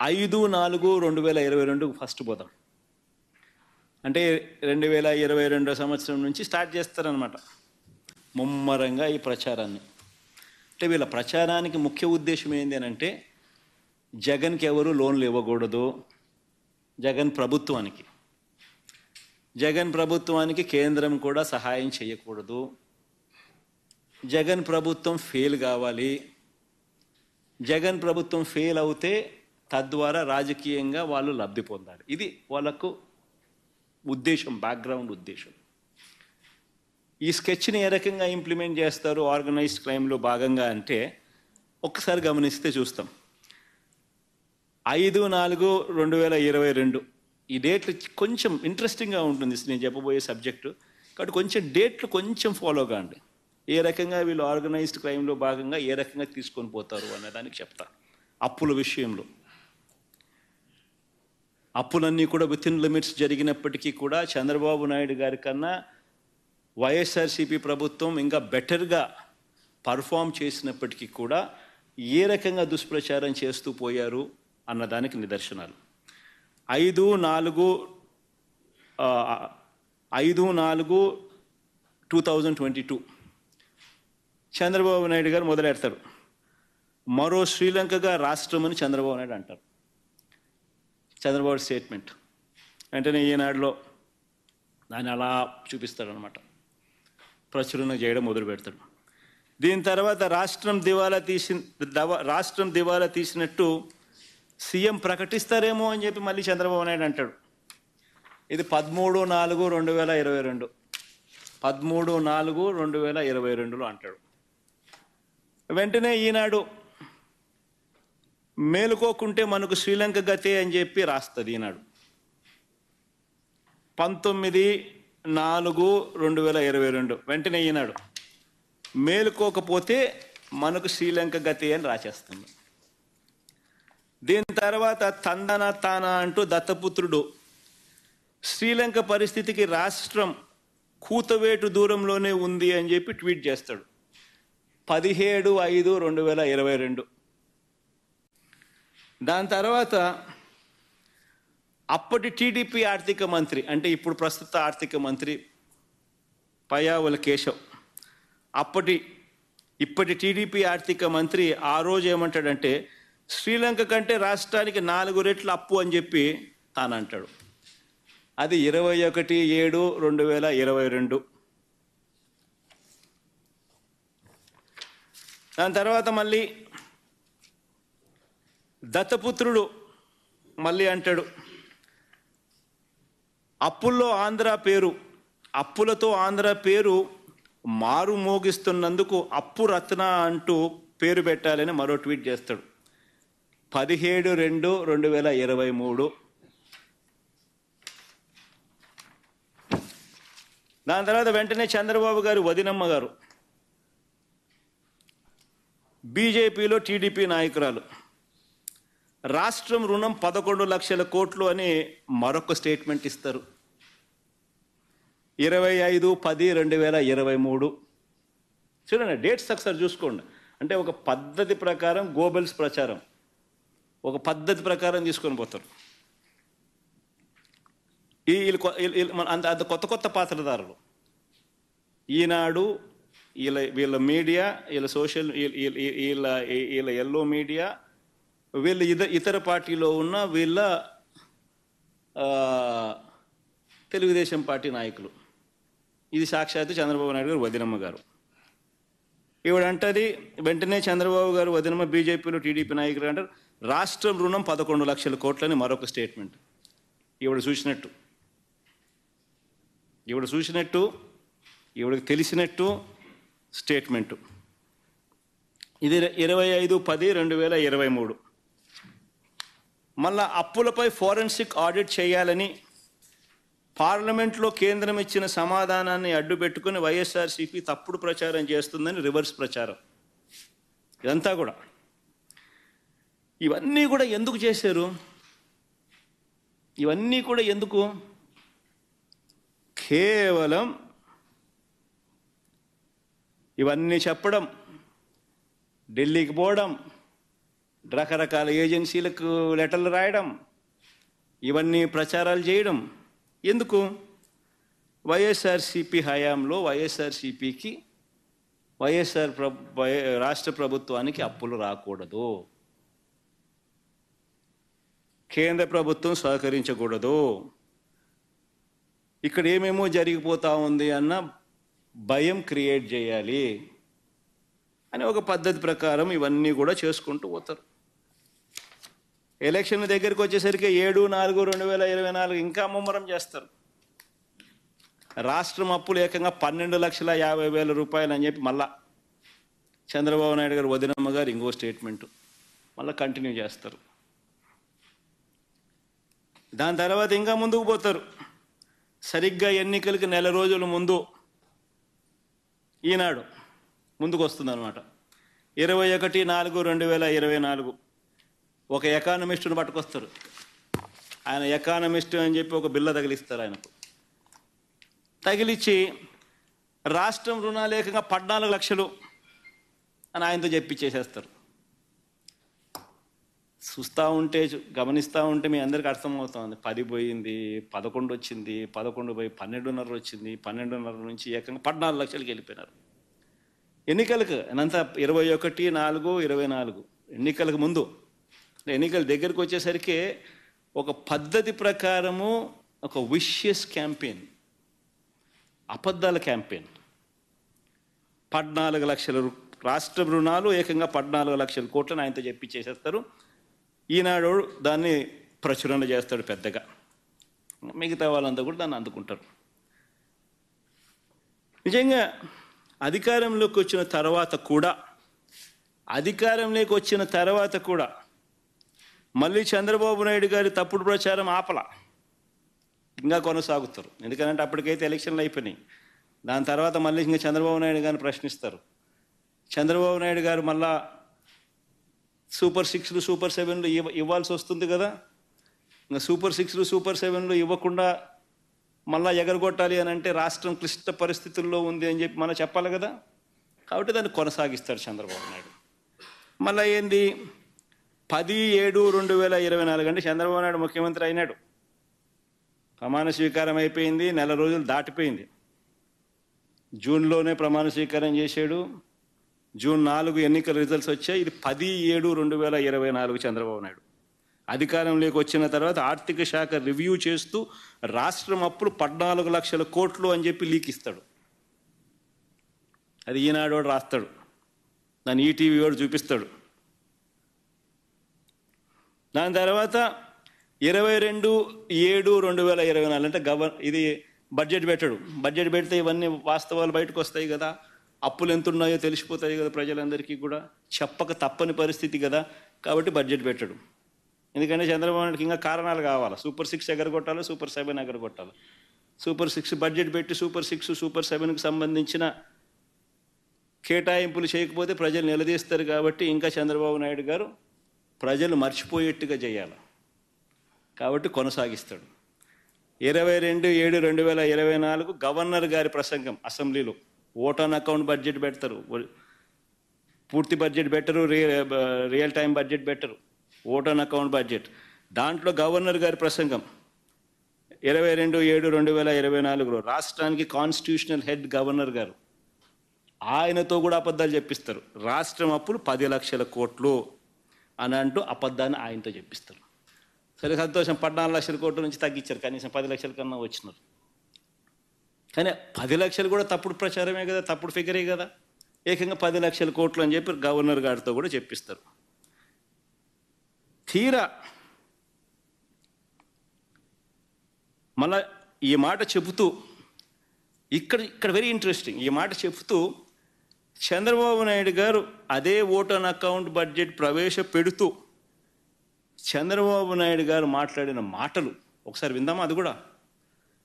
5/4/2022 first పోదాం. అంటే 2022 సంవత్సరం నుంచి స్టార్ట్ చేస్తారనమాట ముమ్మరంగా ఈ ప్రచారాన్ని. అంటే వీళ్ళ ప్రచారానికి ముఖ్య ఉద్దేశం ఏంటి అని అంటే, జగన్కి ఎవరు లోన్లు ఇవ్వకూడదు, జగన్ ప్రభుత్వానికి కేంద్రం కూడా సహాయం చేయకూడదు, జగన్ ప్రభుత్వం ఫెయిల్ కావాలి, జగన్ ప్రభుత్వం ఫెయిల్ అవుతే తద్వారా రాజకీయంగా వాళ్ళు లబ్ధి పొందాలి. ఇది వాళ్ళకు ఉద్దేశం, బ్యాక్గ్రౌండ్ ఉద్దేశం. ఈ స్కెచ్ని ఏ రకంగా ఇంప్లిమెంట్ చేస్తారు ఆర్గనైజ్డ్ క్రైమ్లో భాగంగా అంటే, ఒక్కసారి గమనిస్తే చూస్తాం. 5/4/2022 ఈ డేట్లు కొంచెం ఇంట్రెస్టింగ్గా ఉంటుంది నేను చెప్పబోయే సబ్జెక్టు, కాబట్టి కొంచెం డేట్లు కొంచెం ఫాలో కాండి. ఏ రకంగా వీళ్ళు ఆర్గనైజ్డ్ క్రైమ్లో భాగంగా ఏ రకంగా తీసుకొని పోతారు అనేదానికి చెప్తా. అప్పుల విషయంలో అప్పులన్నీ కూడా విత్ ఇన్ లిమిట్స్ జరిగినప్పటికీ కూడా చంద్రబాబు నాయుడు గారి కన్నా వైఎస్ఆర్సీపీ ప్రభుత్వం ఇంకా బెటర్గా పర్ఫామ్ చేసినప్పటికీ కూడా ఏ రకంగా దుష్ప్రచారం చేస్తూ పోయారు అన్నదానికి నిదర్శనాలు. 5/4/2022 చంద్రబాబు నాయుడు గారు మొదలెడతారు. మరో శ్రీలంకగా రాష్ట్రం అని చంద్రబాబు నాయుడు అంటారు. చంద్రబాబు స్టేట్మెంట్ వెంటనే ఈనాడులో దాన్ని అలా చూపిస్తాడనమాట, ప్రచురణ చేయడం మొదలు పెడతాడు. దీని తర్వాత రాష్ట్రం దివాలా తీసినట్టు సీఎం ప్రకటిస్తారేమో అని చెప్పి మళ్ళీ చంద్రబాబు నాయుడు అంటాడు. ఇది 13/4/2022 13/4/2022లో అంటాడు. వెంటనే ఈనాడు మేలుకోకుంటే మనకు శ్రీలంక గతే అని చెప్పి రాస్తుంది. ఈనాడు 19/4/2022 వెంటనే ఈనాడు మేలుకోకపోతే మనకు శ్రీలంక గతే అని రాసేస్తుంది. దీని తర్వాత తందన తాన అంటూ దత్తపుత్రుడు శ్రీలంక పరిస్థితికి రాష్ట్రం కూతవేటు దూరంలోనే ఉంది అని చెప్పి ట్వీట్ చేస్తాడు. 17/5/2022. దాని తర్వాత అప్పటి టీడీపీ ఆర్థిక మంత్రి, అంటే ఇప్పుడు ప్రస్తుత ఆర్థిక మంత్రి పయ్యావుల కేశవ్, ఇప్పటి టీడీపీ ఆర్థిక మంత్రి ఆ రోజు ఏమంటాడంటే, శ్రీలంక కంటే రాష్ట్రానికి 4 రెట్లు అప్పు అని చెప్పి తాను అంటాడు. అది 21/7/2022. దాని తర్వాత మళ్ళీ దత్తపుత్రుడు మళ్ళీ అంటాడు, అప్పులతో ఆంధ్ర పేరు మారు మోగిస్తున్నందుకు అప్పు రత్న అంటూ పేరు పెట్టాలని మరో ట్వీట్ చేస్తాడు. 17/2/2023. దాని తర్వాత వెంటనే చంద్రబాబు గారు వదినమ్మ గారు బీజేపీలో టీడీపీ నాయకురాలు, రాష్ట్రం రుణం 11 లక్షల కోట్లు అని మరొక స్టేట్మెంట్ ఇస్తారు. 25/10/2023. చూడండి డేట్స్ ఒకసారి చూసుకోండి. అంటే ఒక పద్ధతి ప్రకారం గోబెల్స్ ప్రచారం, ఒక పద్ధతి ప్రకారం తీసుకొని పోతారు. అంత కొత్త పాత్రధారులు ఈనాడు, వీళ్ళ మీడియా, వీళ్ళ సోషల్, వీళ్ళ ఎల్లో మీడియా, వీళ్ళు ఇతర పార్టీలో ఉన్న వీళ్ళ తెలుగుదేశం పార్టీ నాయకులు. ఇది సాక్షాత్తు చంద్రబాబు నాయుడు గారు వదినమ్మ గారు. ఈవిడంటది, వెంటనే చంద్రబాబు గారు వదినమ్మ బీజేపీలో టీడీపీ నాయకులు అంటారు, రాష్ట్రం రుణం 11 లక్షల కోట్లని మరొక స్టేట్మెంట్. ఈవిడ చూసినట్టు ఈవిడకి తెలిసినట్టు స్టేట్మెంటు. ఇది 25/10/2023. మళ్ళా అప్పులపై ఫోరెన్సిక్ ఆడిట్ చేయాలని పార్లమెంట్లో కేంద్రం ఇచ్చిన సమాధానాన్ని అడ్డుపెట్టుకుని వైఎస్ఆర్సీపీ తప్పుడు ప్రచారం చేస్తుందని రివర్స్ ప్రచారం. ఇదంతా కూడా, ఇవన్నీ కూడా ఎందుకు చేశారు? ఇవన్నీ కూడా ఎందుకు? కేవలం ఇవన్నీ చెప్పడం, ఢిల్లీకి పోవడం, రకరకాల ఏజెన్సీలకు లెటర్లు రాయడం, ఇవన్నీ ప్రచారాలు చేయడం ఎందుకు? వైఎస్ఆర్సీపీ హయాంలో వైఎస్ఆర్సీపీకి రాష్ట్ర ప్రభుత్వానికి అప్పులు రాకూడదు, కేంద్ర ప్రభుత్వం సహకరించకూడదు, ఇక్కడ ఏమేమో జరిగిపోతా ఉంది అన్న భయం క్రియేట్ చేయాలి అని ఒక పద్ధతి ప్రకారం ఇవన్నీ కూడా చేసుకుంటూ పోతారు. ఎలక్షన్ దగ్గరికి వచ్చేసరికి 7/4/2024 ఇంకా ముమ్మరం చేస్తారు. రాష్ట్రం అప్పులు ఏకంగా 12,50,000 రూపాయలు అని చెప్పి మళ్ళా చంద్రబాబు నాయుడు గారు వదినమ్మ గారు ఇంకో స్టేట్మెంటు మళ్ళీ కంటిన్యూ చేస్తారు. దాని తర్వాత ఇంకా ముందుకు పోతారు. సరిగ్గా ఎన్నికలకి నెల రోజుల ముందు ఈనాడు ముందుకు వస్తుందన్నమాట. 21/4/2024 ఒక ఎకానమిస్టును పట్టుకొస్తారు. ఆయన ఎకానమిస్టు అని చెప్పి ఒక బిల్ల తగిలిస్తారు. ఆయనకు తగిలిచ్చి రాష్ట్రం రుణాలు ఏకంగా 14 లక్షలు అని ఆయనతో చెప్పించేసేస్తారు. చూస్తూ ఉంటే గమనిస్తూ ఉంటే మీ అందరికీ అర్థమవుతుంది. 10 పోయింది, 11 వచ్చింది, 11 పోయి 12.5 వచ్చింది, 12.5 నుంచి ఏకంగా 14 లక్షలకి వెళ్ళిపోయినారు. ఎన్నికలకు అంతా 21/4/24 ఎన్నికలకు ముందు, ఎన్నికల దగ్గరకు వచ్చేసరికి ఒక పద్ధతి ప్రకారము ఒక విషియస్ క్యాంపెయిన్, అబద్ధాల క్యాంపెయిన్. 14 లక్షల రాష్ట్ర రుణాలు ఏకంగా 14 లక్షల కోట్లను ఆయనతో చెప్పించేసేస్తారు. ఈనాడు దాన్ని ప్రచురణ చేస్తాడు పెద్దగా, మిగతా వాళ్ళంతా కూడా దాన్ని అందుకుంటారు. నిజంగా అధికారంలోకి వచ్చిన తర్వాత కూడా మళ్ళీ చంద్రబాబు నాయుడు గారి తప్పుడు ప్రచారం ఇంకా కొనసాగుతారు. ఎందుకంటే అప్పటికైతే ఎలక్షన్లు అయిపోయినాయి. దాని తర్వాత మళ్ళీ ఇంకా చంద్రబాబు నాయుడు గారిని ప్రశ్నిస్తారు. చంద్రబాబు నాయుడు గారు మళ్ళా సూపర్ 6లు సూపర్ 7లు ఇవ్వాల్సి వస్తుంది కదా. ఇంకా సూపర్ 6లు సూపర్ 7లు ఇవ్వకుండా మళ్ళా ఎగరగొట్టాలి అని అంటే రాష్ట్రం క్లిష్ట పరిస్థితుల్లో ఉంది అని చెప్పి మనం చెప్పాలి కదా. కాబట్టి దాన్ని కొనసాగిస్తాడు చంద్రబాబు నాయుడు. మళ్ళీ ఏంది 10/7/2024 అంటే చంద్రబాబు నాయుడు ముఖ్యమంత్రి అయినాడు. ప్రమాణ స్వీకారం అయిపోయింది, నెల రోజులు దాటిపోయింది. జూన్లోనే ప్రమాణ స్వీకారం చేశాడు. జూన్ 4 ఎన్నికల రిజల్ట్స్ వచ్చాయి. ఇది 10/7/2024 చంద్రబాబు నాయుడు అధికారంలోకి వచ్చిన తర్వాత ఆర్థిక శాఖ రివ్యూ చేస్తూ రాష్ట్రం అప్పులు 14 లక్షల కోట్లు అని చెప్పి లీక్ ఇస్తాడు. అది ఈనాడు వాడు రాస్తాడు, దాన్ని ఈటీవీ వాడు చూపిస్తాడు. దాని తర్వాత 22/7/2024 అంటే ఇది బడ్జెట్ పెట్టాడు. బడ్జెట్ పెడితే ఇవన్నీ వాస్తవాలు బయటకు వస్తాయి కదా, అప్పులు ఎంత ఉన్నాయో తెలిసిపోతాయి కదా ప్రజలందరికీ కూడా, చెప్పక తప్పని పరిస్థితి కదా. కాబట్టి బడ్జెట్ పెట్టాడు. ఎందుకంటే చంద్రబాబు నాయుడుకి ఇంకా కారణాలు కావాలి. సూపర్ 6 ఎగరగొట్టాలి, సూపర్ 7 ఎగరగొట్టాలి. సూపర్ 6 బడ్జెట్ పెట్టి సూపర్ 6 సూపర్ 7కి సంబంధించిన కేటాయింపులు చేయకపోతే ప్రజలు నిలదీస్తారు. కాబట్టి ఇంకా చంద్రబాబు నాయుడు గారు ప్రజలు మర్చిపోయేట్టుగా చేయాలి. కాబట్టి కొనసాగిస్తాడు. 22/7/2024 గవర్నర్ గారి ప్రసంగం అసెంబ్లీలో. ఓట్ ఆన్ అకౌంట్ బడ్జెట్ పెడతారు, పూర్తి బడ్జెట్ పెట్టరు, రియల్ టైం బడ్జెట్ పెట్టరు, ఓట్ ఆన్ అకౌంట్ బడ్జెట్. దాంట్లో గవర్నర్ గారి ప్రసంగం 22/7/2024 రాష్ట్రానికి కాన్స్టిట్యూషనల్ హెడ్ గవర్నర్ గారు, ఆయనతో కూడా అబద్ధాలు చెప్పిస్తారు. రాష్ట్రం అప్పులు 10 లక్షల కోట్లు అని అంటూ అబద్ధాన్ని ఆయనతో చెప్పిస్తారు. సరే సంతోషం, 14 లక్షల కోట్ల నుంచి తగ్గించారు, కనీసం 10 లక్షల కన్నా వచ్చినారు. కానీ 10 లక్షలు కూడా తప్పుడు ప్రచారమే కదా, తప్పుడు ఫిగరే కదా. ఏకంగా 10 లక్షల కోట్లు అని చెప్పి గవర్నర్ గారితో కూడా చెప్పిస్తారు. తీరా మళ్ళా ఈ మాట చెబుతూ ఇక్కడ వెరీ ఇంట్రెస్టింగ్, ఈ మాట చెబుతూ చంద్రబాబు నాయుడు గారు అదే ఓట్ ఆన్ అకౌంట్ బడ్జెట్ ప్రవేశపెడుతూ చంద్రబాబు నాయుడు గారు మాట్లాడిన మాటలు ఒకసారి విందామా? అది కూడా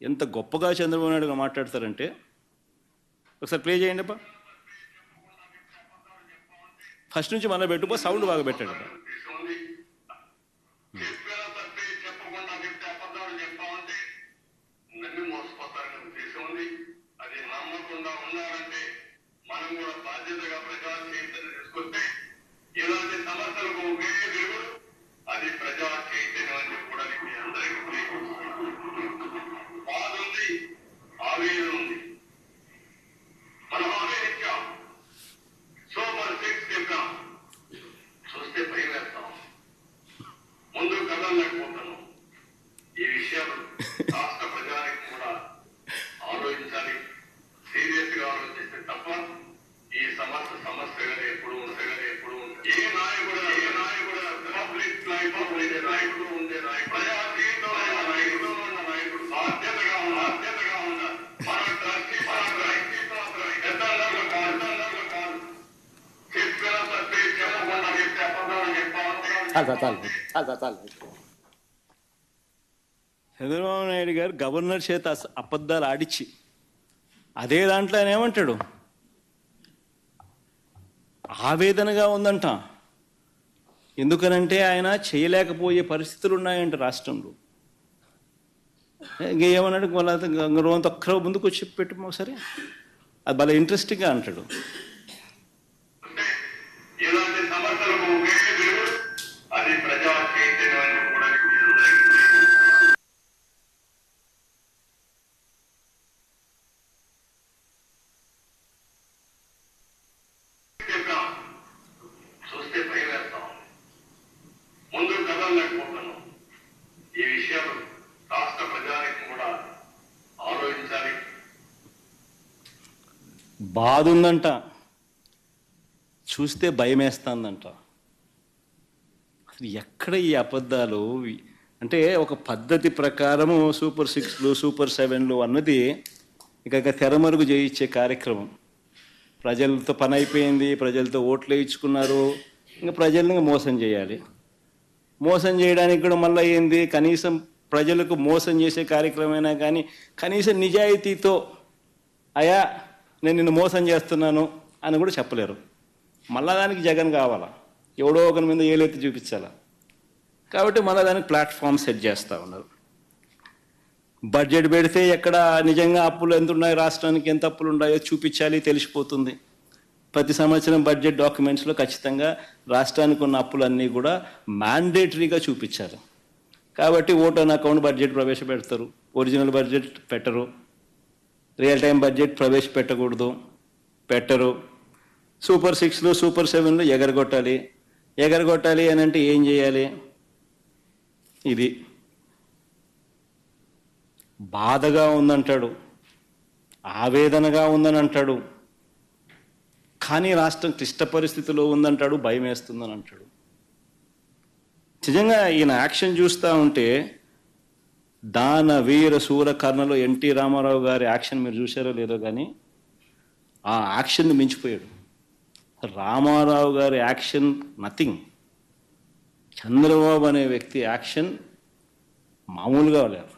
ఎంత గొప్పగా చంద్రబాబు నాయుడు గారు మాట్లాడతారంటే ఒకసారి ప్లే చేయండి అబ్బా. ఫస్ట్ నుంచి మన పెట్టుకో, సౌండ్ బాగా పెట్టాడు. ఇలాంటి సమస్యలకు చంద్రబాబు నాయుడు గారు గవర్నర్ చేత అబద్ధాలు ఆడిచ్చి అదే దాంట్లో ఆయన ఏమంటాడు, ఆవేదనగా ఉందంట. ఎందుకనంటే ఆయన చేయలేకపోయే పరిస్థితులు ఉన్నాయంట రాష్ట్రంలో. ఇంకా ఏమన్నాడు, వాళ్ళ రోజంత ఒక్కరో ముందుకు వచ్చి పెట్టు ఒకసారి, అది భలే ఇంట్రెస్టింగ్గా అంటాడు. ఈ విషయం రాష్ట్ర ప్రజానికి కూడా ఆలోచించాలి. బాధ ఉందంట, చూస్తే భయం వేస్తుందంట. అసలు ఎక్కడ ఈ అబద్ధాలు అంటే, ఒక పద్ధతి ప్రకారము సూపర్ 6లు సూపర్ 7లు అన్నది ఇక తెరమరుగు చేయించే కార్యక్రమం. ప్రజలతో పని అయిపోయింది, ప్రజలతో ఓట్లు వేయించుకున్నారు, ఇంకా ప్రజల్ని మోసం చేయాలి. మోసం చేయడానికి కూడా మళ్ళీ ఏంది, కనీసం ప్రజలకు మోసం చేసే కార్యక్రమమైనా కానీ కనీసం నిజాయితీతో అయా నేను నిన్ను మోసం చేస్తున్నాను అని కూడా చెప్పలేరు. మళ్ళా దానికి జగన్ కావాలా, ఎవడో ఒకరి మీద ఏలెత్తి చూపించాలా. కాబట్టి మళ్ళీ దానికి ప్లాట్ఫామ్ సెట్ చేస్తూ ఉన్నారు. బడ్జెట్ పెడితే ఎక్కడ నిజంగా అప్పులు ఎంత ఉన్నాయి, రాష్ట్రానికి ఎంత అప్పులు ఉన్నాయో చూపించాలి, తెలిసిపోతుంది. ప్రతి సంవత్సరం బడ్జెట్ డాక్యుమెంట్స్లో ఖచ్చితంగా రాష్ట్రానికి ఉన్న అప్పులన్నీ కూడా మ్యాండేటరీగా చూపించాలి. కాబట్టి ఓట్ ఆన్ అకౌంట్ బడ్జెట్ ప్రవేశపెడతారు, ఒరిజినల్ బడ్జెట్ పెట్టరు, రియల్ టైం బడ్జెట్ ప్రవేశపెట్టకూడదు, పెట్టరు. సూపర్ 6లు సూపర్ 7లు ఎగరగొట్టాలి అని అంటే ఏం చేయాలి? ఇది బాధగా ఉందంటాడు, ఆవేదనగా ఉందని అంటాడు, కానీ రాష్ట్రం క్లిష్ట పరిస్థితిలో ఉందంటాడు, భయం వేస్తుందని అంటాడు. నిజంగా ఈయన యాక్షన్ చూస్తూ ఉంటే దాన వీర శూర కర్ణలో ఎన్టీ రామారావు గారి యాక్షన్ మీరు చూసారో లేదో కానీ ఆ యాక్షన్ని మించిపోయాడు. రామారావు గారి యాక్షన్ నథింగ్. చంద్రబాబు అనే వ్యక్తి యాక్షన్ మామూలుగా లేదు.